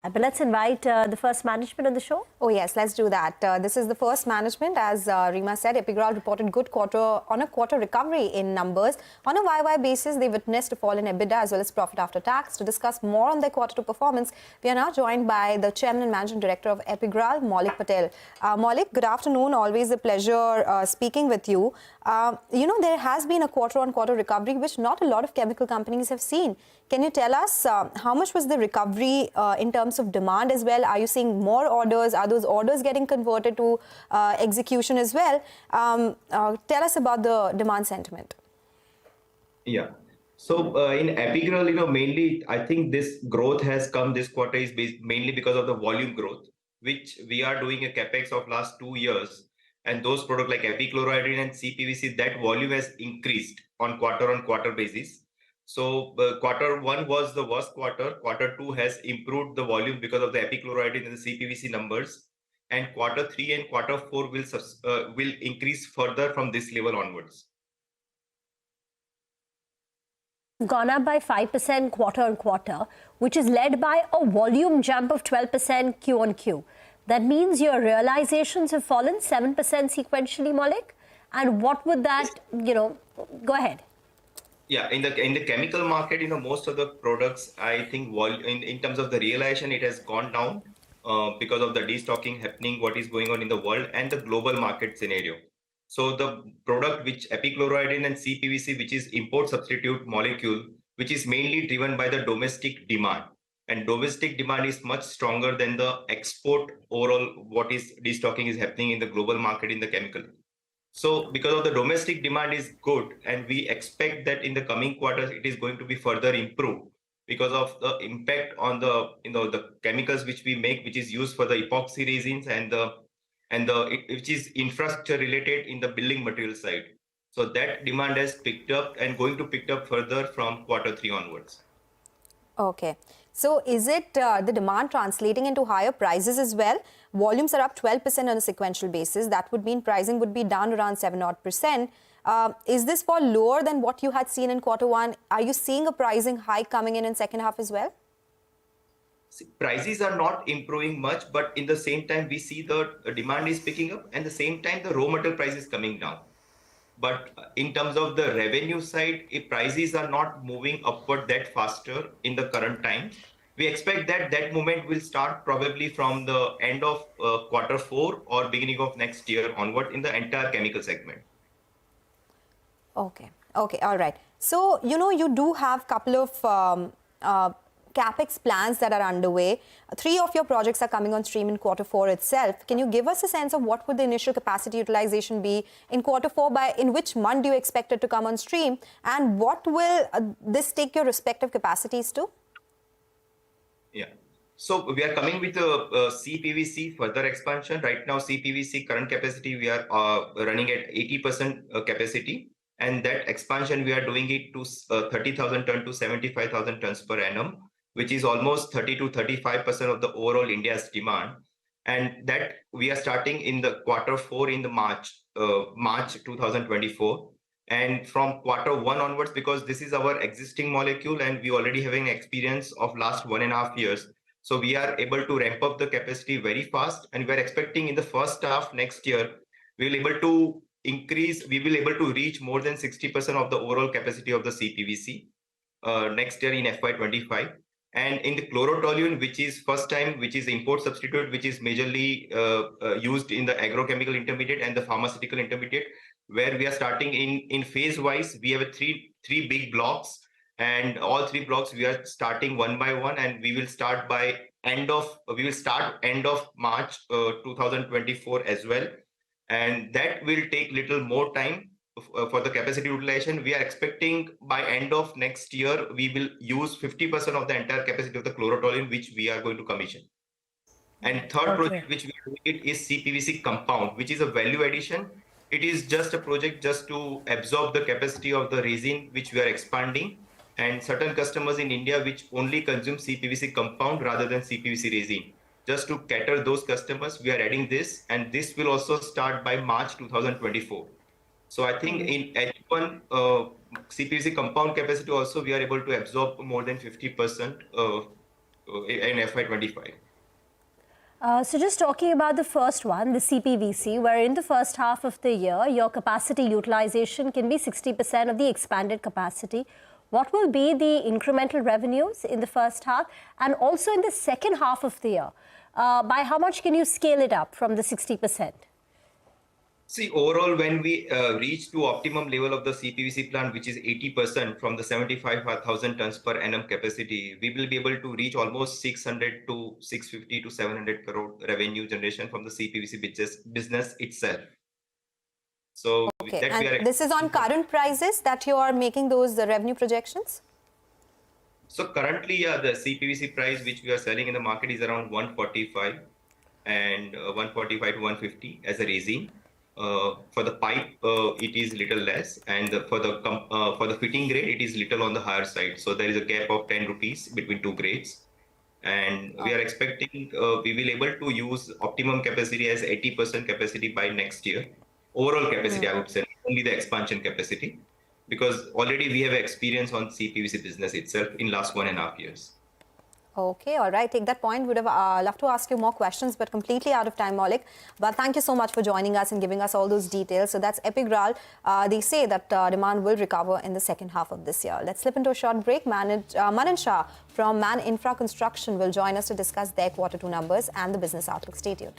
But let's invite the first management on the show. Oh, yes, let's do that. This is the first management. As Rima said, Epigral reported good quarter recovery in numbers. On a YY basis, they witnessed a fall in EBITDA as well as profit after tax. To discuss more on their quarter 2 performance, we are now joined by the Chairman and Managing Director of Epigral, Maulik Patel. Maulik, good afternoon. Always a pleasure speaking with you. There has been a quarter-on-quarter recovery, which not a lot of chemical companies have seen. Can you tell us how much was the recovery in terms of demand as well? Are you seeing more orders? Are those orders getting converted to execution as well? Tell us about the demand sentiment. Yeah. So in Epigral, mainly I think this growth has come this quarter is mainly because of the volume growth, which we are doing a capex of last 2 years. And those products like epichlorohydrin and CPVC, that volume has increased on quarter basis. So quarter 1 was the worst quarter. Quarter 2 has improved the volume because of the epichlorohydrin and the CPVC numbers. And quarter 3 and quarter 4 will increase further from this level onwards. Gone up by 5% quarter on quarter, which is led by a volume jump of 12% Q on Q. That means your realizations have fallen 7% sequentially, Maulik. And what would that, go ahead. Yeah, in the chemical market, most of the products, I think in terms of the realization, it has gone down because of the destocking happening, what is going on in the world and the global market scenario. So the product which epichlorohydrin and CPVC, which is import substitute molecule, which is mainly driven by the domestic demand. And domestic demand is much stronger than the export overall, what is destocking is happening in the global market in the chemical. So because of the domestic demand is good, and we expect that in the coming quarters, it is going to be further improved because of the impact on the, the chemicals which we make, which is used for the epoxy resins which is infrastructure related in the building material side. So that demand has picked up and going to pick up further from quarter 3 onwards. Okay. So is it the demand translating into higher prices as well? Volumes are up 12% on a sequential basis. That would mean pricing would be down around 7-odd%. Is this for lower than what you had seen in quarter 1? Are you seeing a pricing hike coming in second half as well? Prices are not improving much, but in the same time, we see the demand is picking up, and the same time, the raw material price is coming down. But in terms of the revenue side, if prices are not moving upward that faster in the current time, we expect that movement will start probably from the end of quarter 4 or beginning of next year onward in the entire chemical segment. Okay. Okay. All right. So, you do have a couple of capex plans that are underway. 3 of your projects are coming on stream in quarter 4 itself. Can you give us a sense of what would the initial capacity utilization be in quarter 4? In which month do you expect it to come on stream? And what will this take your respective capacities to? Yeah. So we are coming with a CPVC further expansion. Right now, CPVC current capacity, we are running at 80% capacity. And that expansion, we are doing it to 30,000 tons to 75,000 tons per annum, which is almost 30 to 35% of the overall India's demand. And that we are starting in the quarter 4 in the March 2024. And from quarter 1 onwards, because this is our existing molecule and we already have an experience of last 1.5 years. So we are able to ramp up the capacity very fast. And we're expecting in the first half next year, we will able to reach more than 60% of the overall capacity of the CPVC next year in FY25. And in the chlorotoluene, which is first time, which is import substitute, which is majorly used in the agrochemical intermediate and the pharmaceutical intermediate, where we are starting in phase wise. We have three big blocks, and all 3 blocks we are starting one by one, and we will start end of March 2024 as well. And that will take little more time for the capacity utilization. We are expecting by end of next year, we will use 50% of the entire capacity of the chlorotoluene, which we are going to commission. And third project, which we are doing is CPVC compound, which is a value addition. It is just a project just to absorb the capacity of the resin, which we are expanding. And certain customers in India, which only consume CPVC compound rather than CPVC resin. Just to cater those customers, we are adding this, and this will also start by March 2024. So I think in H1 CPVC compound capacity also, we are able to absorb more than 50% in FY25. So just talking about the first one, the CPVC, where in the first half of the year, your capacity utilization can be 60% of the expanded capacity. What will be the incremental revenues in the first half and also in the second half of the year? By how much can you scale it up from the 60%? See, overall, when we reach to optimum level of the CPVC plant, which is 80% from the 75,000 tons per annum capacity, we will be able to reach almost 600 to 650 to 700 crore revenue generation from the CPVC business itself. So Okay, that we are and this is on current prices that you are making those revenue projections? So currently, yeah, the CPVC price which we are selling in the market is around 145 and 145 to 150 as a resin. For the pipe, it is little less, and for the fitting grade, it is little on the higher side. So there is a gap of 10 rupees between two grades, and we are expecting we will able to use optimum capacity as 80% capacity by next year. Overall capacity, I would say, not only the expansion capacity, because already we have experience on CPVC business itself in last 1.5 years. Okay, all right. Take that point. Would have loved to ask you more questions, but completely out of time, Maulik. But thank you so much for joining us and giving us all those details. So that's Epigral. They say that demand will recover in the second half of this year. Let's slip into a short break. Manan Shah from Man Infra Construction will join us to discuss their Q2 numbers and the business outlook. Stay tuned.